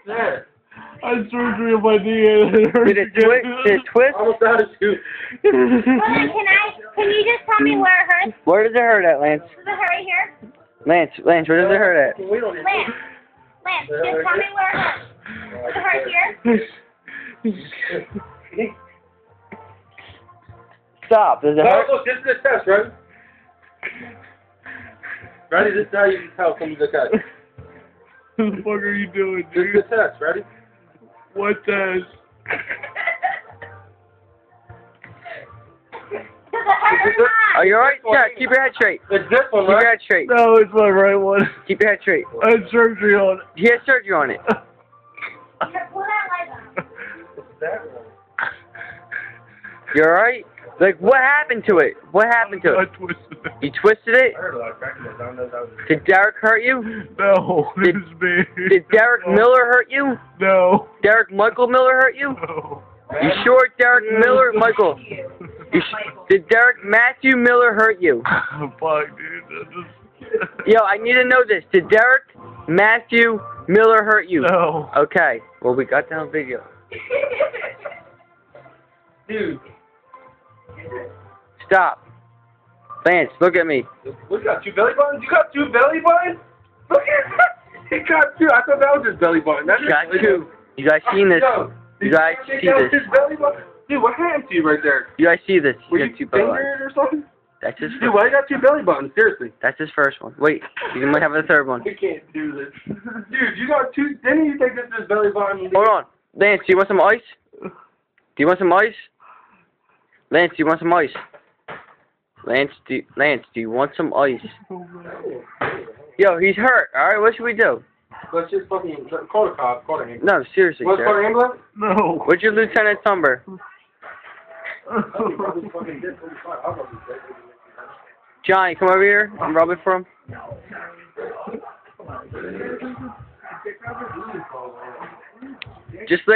Yeah. I had surgery on my knee and it hurts. Did it twist? Did it twist? Almost out of shoot. Can you just tell me where it hurts? Where does it hurt at, Lance? Does it hurt right here? Lance, where does it hurt at? We don't Lance, just tell me where it hurts. Does it hurt here? Stop. Does it Oh, hurt? look, this is the test, ready? Ready? This is how you can tell someone's okay. What the fuck are you doing, This is dude? the test, ready? What test? Does it hurt or not? Are you alright? Yeah, keep your head straight. It's this one, Keep your right? head straight. No, it's my right one. Keep your head straight. I had surgery on it. He has surgery on it. Here, pull that leg up. It's that one. You alright? Like, what happened to it? What happened to I it? twisted it. You twisted it? I heard a lot of cracking. I don't know how. Did Derek hurt you? No, Did- it's me. Did Derek Miller hurt you? No. Derek Michael Miller hurt you? No. You sure Derek Miller, Michael? Did Derek Matthew Miller hurt you? Fuck, dude. That just... Yo, I need to know this. Did Derek Matthew Miller hurt you? No. Okay. Well, we got that on video. Dude, Stop. Lance, look at me. we got two belly buttons? You got two belly buttons? Look at that! He got two. I thought that was his belly button. That's You got two. You guys seen this? Yo, You guys think see that was this? his belly button? Dude, what happened to you right there? You guys see this? Were You you got two belly buttons. fingered or something? That's his. Dude, why you got two belly buttons? Seriously. That's his first one. Wait, you might have a third one. We can't do this. Dude, you got two. Didn't you think this is his belly button? Hold on, Lance. Do you want some ice? Do you want some ice? Lance, do you want some ice? Lance, do you want some ice? Yo, he's hurt. All right, what should we do? Let's just fucking call the cops. Call the ambulance. No, seriously, Let's call sir. the ambulance? No. What's your lieutenant's number? Johnny, come over here. I'm rubbing for him. Just lay